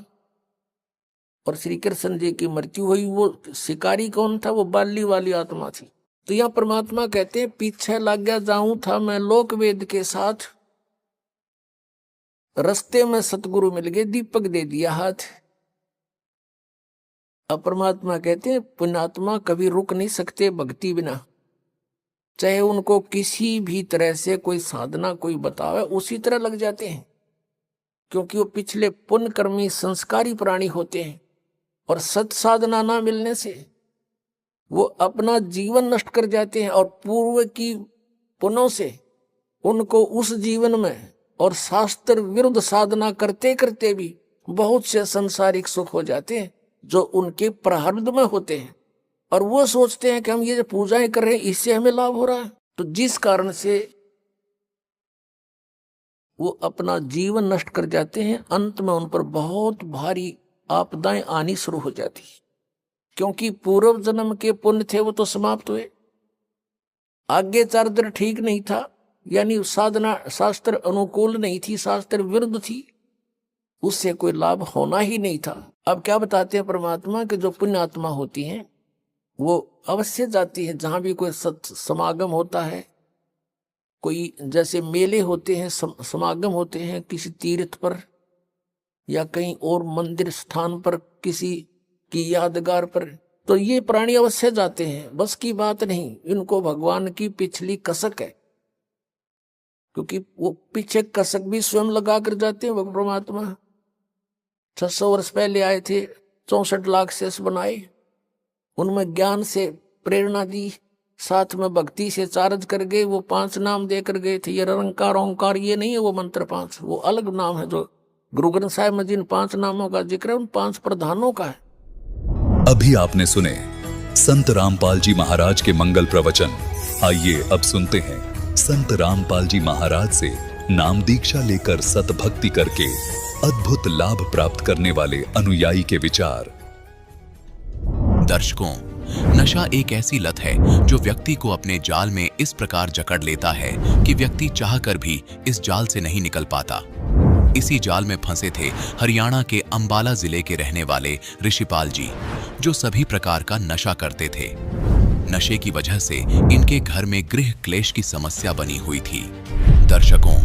और श्री कृष्ण जी की मृत्यु हुई। वो शिकारी कौन था? वो बाली वाली आत्मा थी। तो यह परमात्मा कहते हैं पीछे लग गया जाऊं था मैं लोक वेद के साथ, रस्ते में सतगुरु मिल गए दीपक दे दिया हाथ। अब परमात्मा कहते हैं पुण्यात्मा कभी रुक नहीं सकते भक्ति बिना, चाहे उनको किसी भी तरह से कोई साधना कोई बतावे उसी तरह लग जाते हैं, क्योंकि वो पिछले पुण्य कर्मी संस्कारी प्राणी होते हैं। और सत साधना ना मिलने से वो अपना जीवन नष्ट कर जाते हैं और पूर्व की पुण्यों से उनको उस जीवन में और शास्त्र विरुद्ध साधना करते करते भी बहुत से संसारिक सुख हो जाते हैं जो उनके प्रारब्ध में होते हैं। और वो सोचते हैं कि हम ये जो पूजाएं कर रहे हैं इससे हमें लाभ हो रहा है, तो जिस कारण से वो अपना जीवन नष्ट कर जाते हैं। अंत में उन पर बहुत भारी आपदाएं आनी शुरू हो जाती, क्योंकि पूर्व जन्म के पुण्य थे वो तो समाप्त हुए, आगे चारित्र ठीक नहीं था, यानी साधना शास्त्र अनुकूल नहीं थी, शास्त्र विरुद्ध थी, उससे कोई लाभ होना ही नहीं था। अब क्या बताते हैं परमात्मा कि जो पुण्य आत्मा होती हैं वो अवश्य जाती है जहां भी कोई समागम होता है, कोई जैसे मेले होते हैं, समागम होते हैं किसी तीर्थ पर या कहीं और मंदिर स्थान पर किसी की यादगार पर, तो ये प्राणी अवश्य जाते हैं। बस की बात नहीं, इनको भगवान की पिछली कसक है, क्योंकि वो पीछे कसक भी स्वयं लगा कर जाते हैं। परमात्मा 600 वर्ष पहले आए थे, 64 लाख शेष बनाए, उनमें ज्ञान से प्रेरणा दी, साथ में भक्ति से चार्ज कर गए। वो 5 नाम देकर गए थे, ये निरंकार ओंकार ये नहीं है वो मंत्र 5, वो अलग नाम है। जो गुरु ग्रंथ साहिब में जिन 5 नामों का जिक्र है उन 5 प्रधानों का है। अभी आपने सुने संत रामपाल जी महाराज के मंगल प्रवचन। आइए अब सुनते हैं संत रामपाल जी महाराज से नाम दीक्षा लेकर सतभक्ति करके अद्भुत लाभ प्राप्त करने वाले अनुयायी के विचार। दर्शकों, नशा एक ऐसी लत है जो व्यक्ति को अपने जाल में इस प्रकार जकड़ लेता है कि व्यक्ति चाहकर भी इस जाल से नहीं निकल पाता। इसी जाल में फंसे थे हरियाणा के अंबाला जिले के रहने वाले ऋषिपाल जी, जो सभी प्रकार का नशा करते थे। नशे की वजह से इनके घर में गृह क्लेश की समस्या बनी हुई थी। दर्शकों,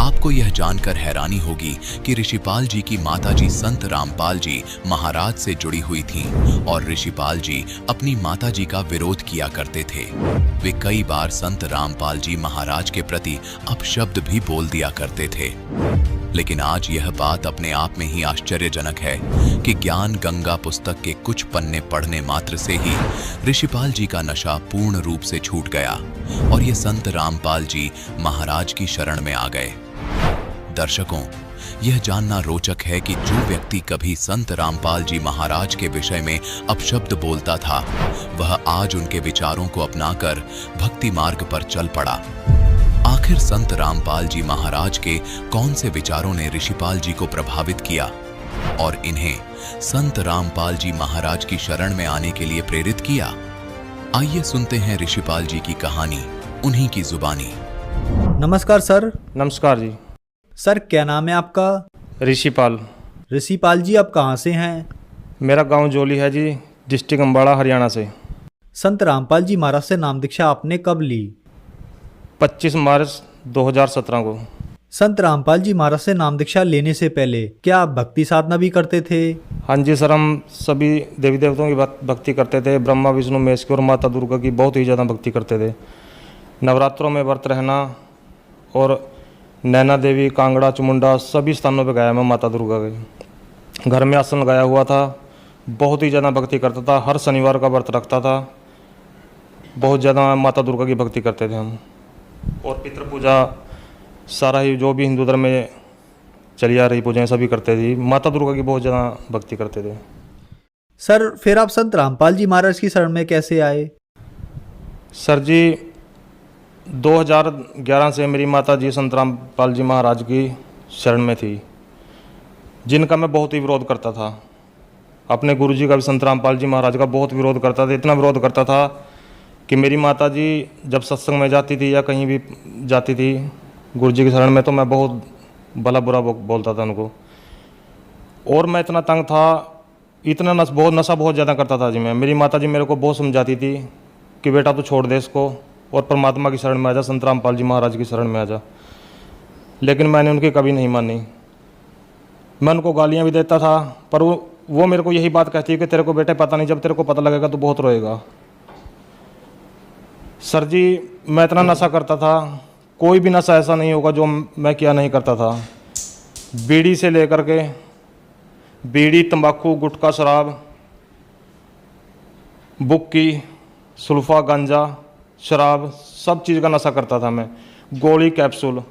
आपको यह जानकर हैरानी होगी कि ऋषिपाल जी की माताजी संत रामपाल जी महाराज से जुड़ी हुई थीं और ऋषिपाल जी अपनी माताजी का विरोध किया करते थे। वे कई बार संत रामपाल जी महाराज के प्रति अपशब्द भी बोल दिया करते थे। लेकिन आज यह बात अपने आप में ही आश्चर्यजनक है कि ज्ञान गंगा पुस्तक के कुछ पन्ने पढ़ने मात्र से ही ऋषिपाल जी का नशा पूर्ण रूप से छूट गया और ये संत रामपाल जी महाराज की शरण में आ गए। दर्शकों, यह जानना रोचक है कि जो व्यक्ति कभी संत रामपाल जी महाराज के विषय में अपशब्द बोलता था, वह आज उनके विचारों को अपनाकर भक्ति मार्ग पर चल पड़ा। आखिर संत रामपाल जी महाराज के कौन से विचारों ने ऋषिपाल जी को प्रभावित किया और इन्हें संत रामपाल जी महाराज की शरण में आने के लिए प्रेरित किया? आइए सुनते हैं ऋषिपाल जी की कहानी उन्हीं की जुबानी। नमस्कार सर। नमस्कार जी। सर, क्या नाम है आपका? ऋषिपाल। ऋषिपाल जी, आप कहाँ से हैं? मेरा गांव जोली है जी, डिस्ट्रिक्ट अम्बाड़ा हरियाणा से। संत रामपाल जी महाराज से नाम दीक्षा आपने कब ली? 25 मार्च 2017 को। संत रामपाल जी महाराज से नाम दीक्षा लेने से पहले क्या आप भक्ति साधना भी करते थे? हाँ जी सर, हम सभी देवी देवताओं की भक्ति करते थे। ब्रह्मा विष्णु महेश की और माता दुर्गा की बहुत ही ज़्यादा भक्ति करते थे। नवरात्रों में व्रत रहना और नैना देवी, कांगड़ा, चमुंडा सभी स्थानों पे गया मैं माता दुर्गा के। घर में आसन लगाया हुआ था, बहुत ही ज़्यादा भक्ति करता था। हर शनिवार का व्रत रखता था। बहुत ज़्यादा माता दुर्गा की भक्ति करते थे हम। और पितृ पूजा सारा ही जो भी हिंदू धर्म में चली आ रही पूजाएं सभी करते थे। माता दुर्गा की बहुत ज़्यादा भक्ति करते थे। सर फिर आप संत रामपाल जी महाराज की शरण में कैसे आए? सर जी 2011 से मेरी माता जी संत रामपाल जी महाराज की शरण में थी, जिनका मैं बहुत ही विरोध करता था। अपने गुरु जी का भी संत रामपाल जी महाराज का बहुत विरोध करता था। इतना विरोध करता था कि मेरी माता जी जब सत्संग में जाती थी या कहीं भी जाती थी गुरु जी की शरण में, तो मैं बहुत भला बुरा बोलता था उनको। और मैं इतना तंग था, इतना नशा बहुत ज़्यादा करता था जी मैं। मेरी माता जी मेरे को बहुत समझाती थी कि बेटा तू छोड़ दे इसको और परमात्मा की शरण में आ जा, संत रामपाल जी महाराज की शरण में आ जा। लेकिन मैंने उनकी कभी नहीं मानी। मैं उनको गालियाँ भी देता था, पर वो मेरे को यही बात कहती है कि तेरे को बेटे पता नहीं, जब तेरे को पता लगेगा तो बहुत रोएगा। सर जी मैं इतना नशा करता था, कोई भी नशा ऐसा नहीं होगा जो मैं किया नहीं करता था। बीड़ी से लेकर के बीड़ी, तंबाकू, गुटखा, शराब, बुक्की, सुल्फा, गांजा, शराब, सब चीज़ का नशा करता था मैं। गोली, कैप्सूल,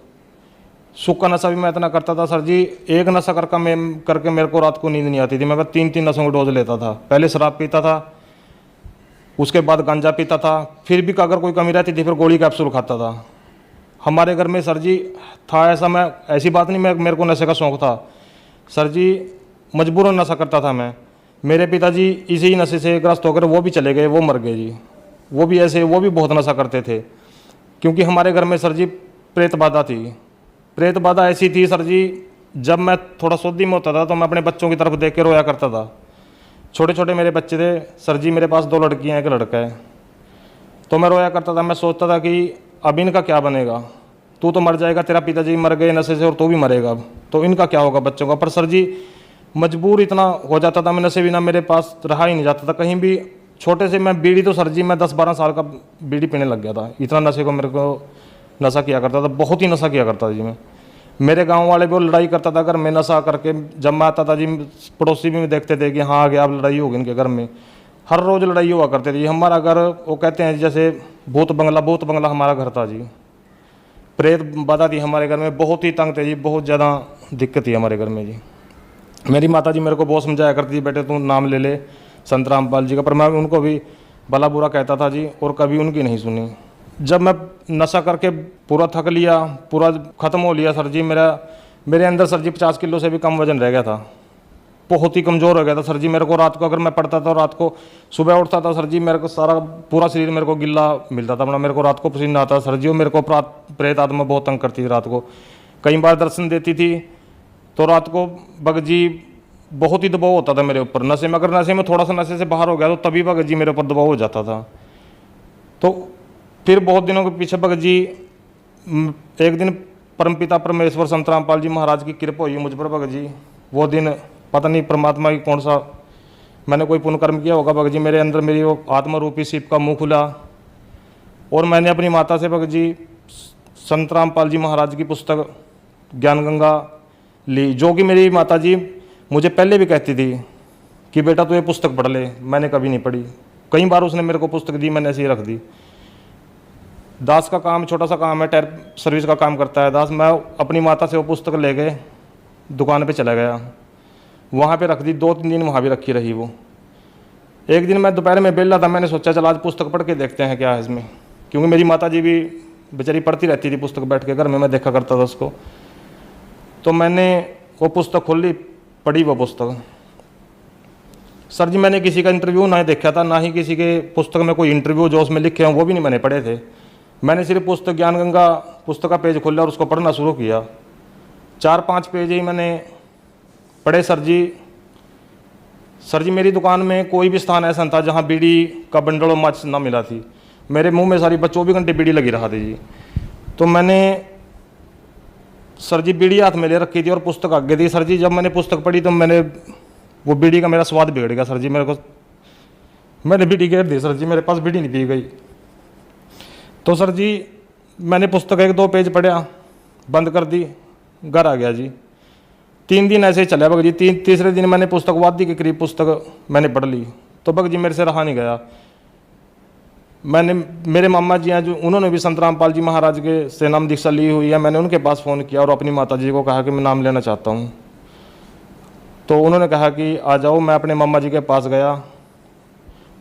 सूखा नशा भी मैं इतना करता था सर जी। एक नशा करके मेरे को रात को नींद नहीं आती थी। मैं 3-3 नशों की डोज लेता था। पहले शराब पीता था, उसके बाद गांजा पीता था, फिर भी अगर कोई कमी रहती थी फिर गोली, कैप्सूल खाता था। हमारे घर में सर जी था ऐसा, मैं ऐसी बात नहीं मेरे को नशे का शौक़ था सर जी, मजबूरन नशा करता था मैं। मेरे पिताजी इसी नशे से ग्रस्त होकर वो भी चले गए, वो मर गए जी। वो भी बहुत नशा करते थे, क्योंकि हमारे घर में सर जी प्रेत बाधा थी। प्रेत बाधा ऐसी थी सर जी, जब मैं थोड़ा सोदी में होता था तो मैं अपने बच्चों की तरफ देख के रोया करता था। छोटे छोटे मेरे बच्चे थे सर जी, मेरे पास 2 लड़कियाँ हैं, 1 लड़का है। तो मैं रोया करता था। मैं सोचता था कि अब इनका क्या बनेगा, तू तो मर जाएगा, तेरा पिताजी मर गए नशे से और तू भी मरेगा, अब तो इनका क्या होगा बच्चों का। पर सर जी मजबूर इतना हो जाता था मैं, नशे बिना मेरे पास रहा ही नहीं जाता था कहीं भी। छोटे से मैं बीड़ी तो सर जी मैं 10-12 साल का बीड़ी पीने लग गया था। इतना नशे को मेरे को नशा किया करता था, बहुत ही नशा किया करता था जी मैं। मेरे गांव वाले भी वो लड़ाई करता था अगर मैं नशा करके जब मैं आता था जी, पड़ोसी भी देखते थे कि हाँ आ गया, अब लड़ाई होगी इनके घर में। हर रोज़ लड़ाई हुआ करती थी। हमारा घर वो कहते हैं जैसे भूत बंगला हमारा घर था जी। प्रेत बाधा थी हमारे घर में, बहुत ही तंग थे जी, बहुत ज़्यादा दिक्कत थी हमारे घर में जी। मेरी माता जी मेरे को बहुत समझाया करती थी, बेटे तू नाम ले ले संत रामपाल जी का, पर मैं उनको भी भला बुरा कहता था जी, और कभी उनकी नहीं सुनी। जब मैं नशा करके पूरा थक लिया, पूरा ख़त्म हो लिया सर जी, मेरे अंदर सर जी 50 किलो से भी कम वजन रह गया था। बहुत ही कमज़ोर हो गया था सर जी। मेरे को रात को अगर मैं पढ़ता था, रात को सुबह उठता था सर जी, मेरे को सारा पूरा शरीर मेरे को गिल्ला मिलता था। मेरे को रात को पसीना आता सर जी। और मेरे को प्रेत आत्मा बहुत तंग करती थी रात को। कई बार दर्शन देती थी तो रात को भगत जी बहुत ही दबाव होता था मेरे ऊपर नशे में। अगर नशे में थोड़ा सा नशे से बाहर हो गया तो तभी भगत जी मेरे ऊपर दबाव हो जाता था। तो फिर बहुत दिनों के पीछे भगत जी एक दिन परमपिता परमेश्वर संत रामपाल जी महाराज की कृपा हुई मुझ पर भगत जी। वो दिन पता नहीं परमात्मा की कौन सा मैंने कोई पुण्य कर्म किया होगा भगत जी, मेरे अंदर मेरी वो आत्मा रूपी शिव का मुंह खुला और मैंने अपनी माता से भगत जी संत रामपाल जी महाराज की पुस्तक ज्ञान गंगा ली, जो कि मेरी माता जी मुझे पहले भी कहती थी कि बेटा तू ये पुस्तक पढ़ ले। मैंने कभी नहीं पढ़ी। कई बार उसने मेरे को पुस्तक दी, मैंने ऐसे ही रख दी। दास का काम छोटा सा काम है, टायर सर्विस का काम करता है दास। मैं अपनी माता से वो पुस्तक ले गए दुकान पे चला गया, वहाँ पे रख दी। 2-3 दिन वहाँ भी रखी रही वो। एक दिन मैं दोपहर में बेला था, मैंने सोचा चल आज पुस्तक पढ़ के देखते हैं क्या है इसमें, क्योंकि मेरी माता जी भी बेचारी पढ़ती रहती थी पुस्तक बैठ के घर में, मैं देखा करता था उसको। तो मैंने वो पुस्तक खोली, पढ़ी वो पुस्तक। सर जी मैंने किसी का इंटरव्यू ना देखा था, ना ही किसी के पुस्तक में कोई इंटरव्यू जो उसमें लिखे हों वो भी नहीं मैंने पढ़े थे। मैंने सिर्फ पुस्तक ज्ञान गंगा पुस्तक का पेज खोला और उसको पढ़ना शुरू किया। 4-5 पेज ही मैंने पढ़े सर जी। सर जी मेरी दुकान में कोई भी स्थान ऐसा नहीं था जहाँ बीड़ी का बंडल और माचिस ना मिला थी। मेरे मुंह में सारी 24 घंटे बीड़ी लगी रहा थी जी। तो मैंने सर जी बीड़ी हाथ में ले रखी थी और पुस्तक आगे थी। सर जी जब मैंने पुस्तक पढ़ी तो मैंने वो बीड़ी का मेरा स्वाद बिगड़ गया। सर जी मैंने बीड़ी गिर दी। सर जी मेरे पास बीड़ी नहीं पी गई। तो सर जी मैंने पुस्तक 1-2 पेज पढ़ा, बंद कर दी, घर आ गया जी। 3 दिन ऐसे ही चला बग जी। तीसरे दिन मैंने पुस्तक वादी के करीब पुस्तक मैंने पढ़ ली तो बग जी मेरे से रहा नहीं गया। मेरे मामा जी हैं जो उन्होंने भी संत रामपाल जी महाराज के से नाम दीक्षा ली हुई है। मैंने उनके पास फ़ोन किया और अपनी माता जी को कहा कि मैं नाम लेना चाहता हूँ। तो उन्होंने कहा कि आ जाओ। मैं अपने मामा जी के पास गया,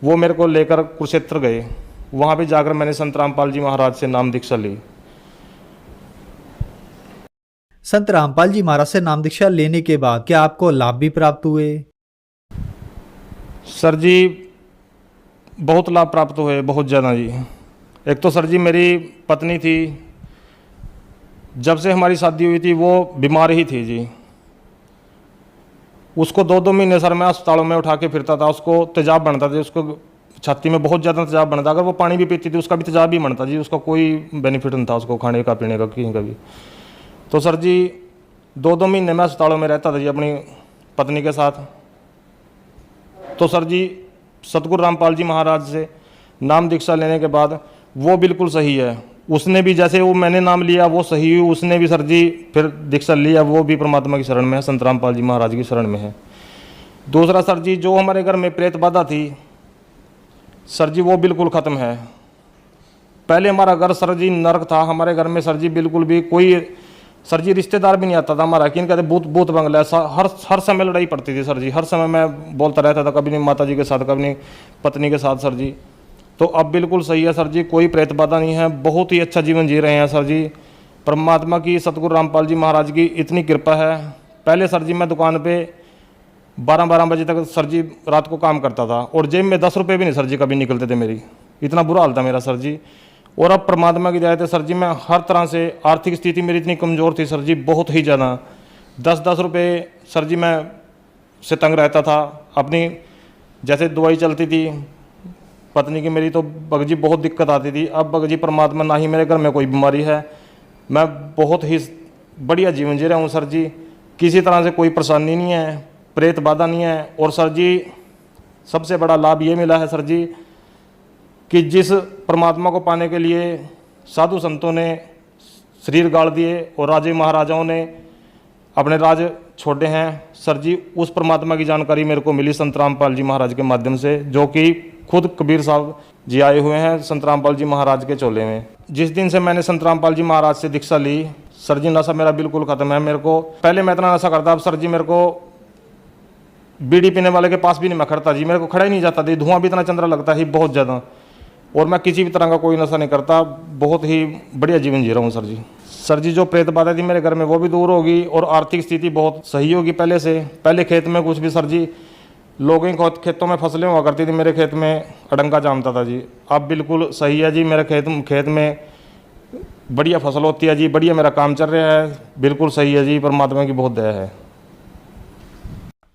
वो मेरे को लेकर कुरुक्षेत्र गए। वहाँ पे जाकर मैंने संत रामपाल जी महाराज से नाम दीक्षा ली। संत रामपाल जी महाराज से नाम दीक्षा लेने के बाद क्या आपको लाभ भी प्राप्त हुए? सर जी बहुत लाभ प्राप्त हुए, बहुत ज़्यादा जी। एक तो सर जी मेरी पत्नी थी, जब से हमारी शादी हुई थी वो बीमार ही थी जी। उसको 2-2 महीने सर मैं अस्पतालों में उठा के फिरता था। उसको तेजाब बनता था, उसको छाती में बहुत ज़्यादा तेजाब बनता। अगर वो पानी भी पीती थी उसका भी तेजाब भी बनता जी। उसका कोई बेनिफिट नहीं था उसको खाने का पीने का कहीं का भी। तो सर जी 2-2 महीने में अस्पतालों में रहता था जी अपनी पत्नी के साथ। तो सर जी सतगुरु रामपाल जी महाराज से नाम दीक्षा लेने के बाद वो बिल्कुल सही है। उसने भी जैसे वो मैंने नाम लिया वो सही हुई, उसने भी सर जी फिर दीक्षा लिया, वो भी परमात्मा की शरण में है, संत रामपाल जी महाराज की शरण में है। दूसरा सर जी जो हमारे घर में प्रेत बाधा थी सर जी वो बिल्कुल ख़त्म है। पहले हमारा घर सर जी नरक था। हमारे घर में सर जी बिल्कुल भी कोई सर जी रिश्तेदार भी नहीं आता था हमारा। किन कहते भूत भूत बंगला हर समय लड़ाई पड़ती थी सर जी। हर समय मैं बोलता रहता था, कभी नहीं माता जी के साथ, कभी नहीं पत्नी के साथ सर जी। तो अब बिल्कुल सही है सर जी, कोई प्रेत बाधा नहीं है। बहुत ही अच्छा जीवन जी रहे हैं सर जी। परमात्मा की सतगुरु रामपाल जी महाराज की इतनी कृपा है। पहले सर जी मैं दुकान पे 12-12 बजे तक सर जी रात को काम करता था और जेब में 10 रुपये भी नहीं सर जी कभी निकलते थे मेरी। इतना बुरा हाल था मेरा सर जी। और अब परमात्मा की दया से सर जी मैं हर तरह से, आर्थिक स्थिति मेरी इतनी कमज़ोर थी सर जी, बहुत ही ज़्यादा। 10-10 रुपये सर जी मैं से तंग रहता था। अपनी जैसे दवाई चलती थी पत्नी की मेरी तो बग जी बहुत दिक्कत आती थी। अब बग जी परमात्मा ना ही मेरे घर में कोई बीमारी है, मैं बहुत ही बढ़िया जीवन जी रहा हूँ सर जी। किसी तरह से कोई परेशानी नहीं है, प्रेत बाधा नहीं है। और सर जी सबसे बड़ा लाभ ये मिला है सर जी कि जिस परमात्मा को पाने के लिए साधु संतों ने शरीर गाड़ दिए और राजे महाराजाओं ने अपने राज छोड़े हैं सर जी, उस परमात्मा की जानकारी मेरे को मिली संत रामपाल जी महाराज के माध्यम से, जो कि खुद कबीर साहब जी आए हुए हैं संत रामपाल जी महाराज के चोले में। जिस दिन से मैंने संत रामपाल जी महाराज से दीक्षा ली सर जी नशा मेरा बिल्कुल ख़त्म है। मेरे को पहले मैं इतना नशा करता, अब सर जी मेरे को बीड़ी पीने वाले के पास भी नहीं मैं खड़ता जी। मेरे को खड़ा ही नहीं जाता थी, धुआं भी इतना चंद्रा लगता है बहुत ज़्यादा। और मैं किसी भी तरह का कोई नशा नहीं करता, बहुत ही बढ़िया जीवन जी रहा हूँ सर जी। सर जी जो प्रेत बाधा थी मेरे घर में वो भी दूर होगी और आर्थिक स्थिति बहुत सही होगी पहले से। पहले खेत में कुछ भी सर जी लोगों के खेतों में फसलें हुआ करती थी, मेरे खेत में अडंगा जामता था जी। अब बिल्कुल सही है जी, मेरे खेत में बढ़िया फसल होती है जी, बढ़िया मेरा काम चल रहा है, बिल्कुल सही है जी, परमात्मा की बहुत दया है।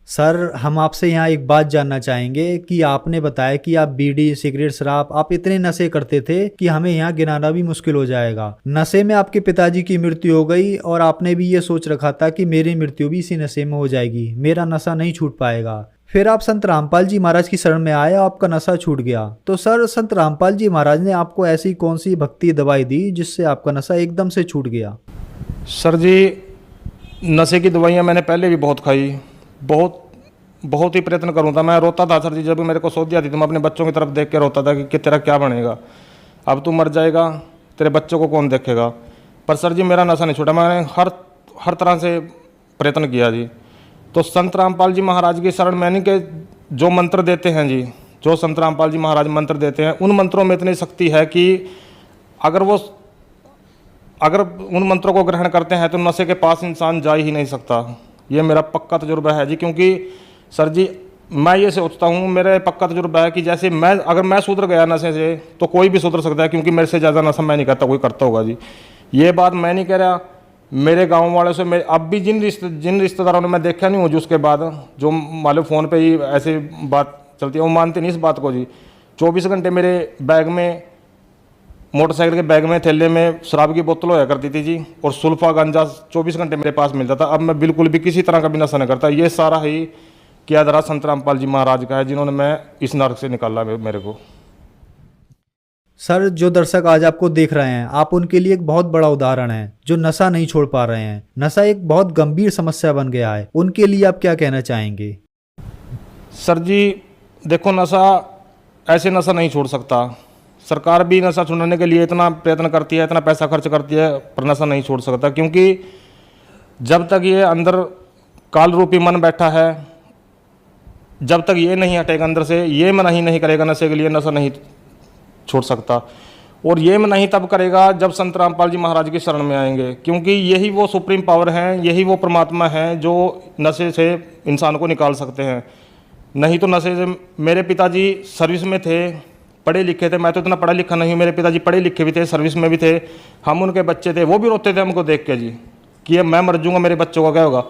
सर हम आपसे यहाँ एक बात जानना चाहेंगे कि आपने बताया कि आप बीड़ी सिगरेट शराब आप इतने नशे करते थे कि हमें यहाँ गिनाना भी मुश्किल हो जाएगा। नशे में आपके पिताजी की मृत्यु हो गई और आपने भी ये सोच रखा था कि मेरी मृत्यु भी इसी नशे में हो जाएगी, मेरा नशा नहीं छूट पाएगा। फिर आप संत रामपाल जी महाराज की शरण में आए, आपका नशा छूट गया। तो सर संत रामपाल जी महाराज ने आपको ऐसी कौन सी भक्ति दवाई दी जिससे आपका नशा एकदम से छूट गया? सर जी नशे की दवाइयाँ मैंने पहले भी बहुत खाई, बहुत ही प्रयत्न करूँ था। मैं रोता था सर जी, जब मेरे को सोच आती तो मैं अपने बच्चों की तरफ देख के रोता था कि तेरा क्या बनेगा, अब तू मर जाएगा, तेरे बच्चों को कौन देखेगा। पर सर जी मेरा नशा नहीं छूटा, मैंने हर तरह से प्रयत्न किया जी। तो संत रामपाल जी महाराज की शरण मैंने के जो मंत्र देते हैं जी, जो संत रामपाल जी महाराज मंत्र देते हैं, उन मंत्रों में इतनी शक्ति है कि अगर उन मंत्रों को ग्रहण करते हैं तो नशे के पास इंसान जा ही नहीं सकता। ये मेरा पक्का तजुर्बा है जी। क्योंकि सर जी मैं ये सोचता हूँ, मेरा पक्का तजुर्बा है कि जैसे अगर मैं सुधर गया नशे से तो कोई भी सुधर सकता है, क्योंकि मेरे से ज़्यादा नशा मैं नहीं करता, कोई करता होगा जी। ये बात मैं नहीं कह रहा, मेरे गांव वालों से मैं अब भी जिन रिश्तेदारों ने मैं देखा नहीं हूँ जी, उसके बाद जो मालूम फ़ोन पे ही ऐसी बात चलती है, वो मानते नहीं इस बात को जी। 24 घंटे मेरे बैग में, मोटरसाइकिल के बैग में, थैले में शराब की बोतल होया करती थी जी, और सुल्फा गांजा 24 घंटे मेरे पास मिलता था। अब मैं बिल्कुल भी किसी तरह का भी नशा नहीं करता। ये सारा ही किया धरा संत रामपाल जी महाराज का है, जिन्होंने मैं इस नर्क से निकाला मेरे को। सर, जो दर्शक आज आपको देख रहे हैं, आप उनके लिए एक बहुत बड़ा उदाहरण है, जो नशा नहीं छोड़ पा रहे हैं। नशा एक बहुत गंभीर समस्या बन गया है, उनके लिए आप क्या कहना चाहेंगे? सर जी देखो, नशा ऐसे नशा नहीं छोड़ सकता। सरकार भी नशा छुड़ाने के लिए इतना प्रयत्न करती है, इतना पैसा खर्च करती है, पर नशा नहीं छोड़ सकता। क्योंकि जब तक ये अंदर काल रूपी मन बैठा है, जब तक ये नहीं हटेगा अंदर से, ये मन ही नहीं करेगा नशे के लिए, नशा नहीं छोड़ सकता। और ये मन नहीं तब करेगा जब संत रामपाल जी महाराज की शरण में आएंगे, क्योंकि यही वो सुप्रीम पावर हैं, यही वो परमात्मा हैं जो नशे से इंसान को निकाल सकते हैं। नहीं तो नशे से, मेरे पिताजी सर्विस में थे, पढ़े लिखे थे, मैं तो इतना पढ़ा लिखा नहीं हूँ, मेरे पिताजी पढ़े लिखे भी थे, सर्विस में भी थे, हम उनके बच्चे थे, वो भी रोते थे हमको देख के जी कि मैं मर जाऊँगा, मेरे बच्चों का क्या होगा।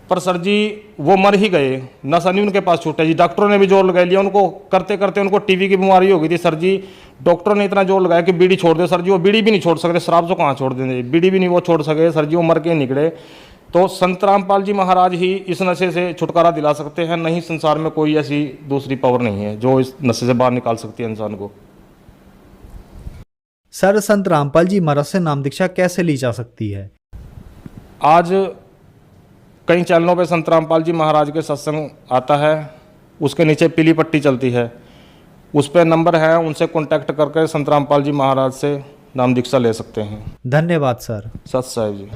पर सर जी वो मर ही गए, नशा नहीं उनके पास छूटा जी। डॉक्टरों ने भी जोर लगा लिया, उनको करते करते उनको टीबी की बीमारी हो गई थी सर जी। डॉक्टरों ने इतना जोर लगाया कि बीड़ी छोड़ दो सर जी, वो बीड़ी भी नहीं छोड़ सकते, शराब तो कहाँ छोड़ देंगे, बीड़ी भी नहीं वो छोड़ सके सर जी, वो मर के निकले। तो संत रामपाल जी महाराज ही इस नशे से छुटकारा दिला सकते हैं, नहीं संसार में कोई ऐसी दूसरी पावर नहीं है जो इस नशे से बाहर निकाल सकती है इंसान को। सर, संत रामपाल जी महाराज से नाम दीक्षा कैसे ली जा सकती है? आज कई चैनलों पे संत रामपाल जी महाराज के सत्संग आता है, उसके नीचे पीली पट्टी चलती है, उस पर नंबर है, उनसे कांटेक्ट करके संत रामपाल जी महाराज से नाम दीक्षा ले सकते हैं। धन्यवाद सर। सत साहिब जी।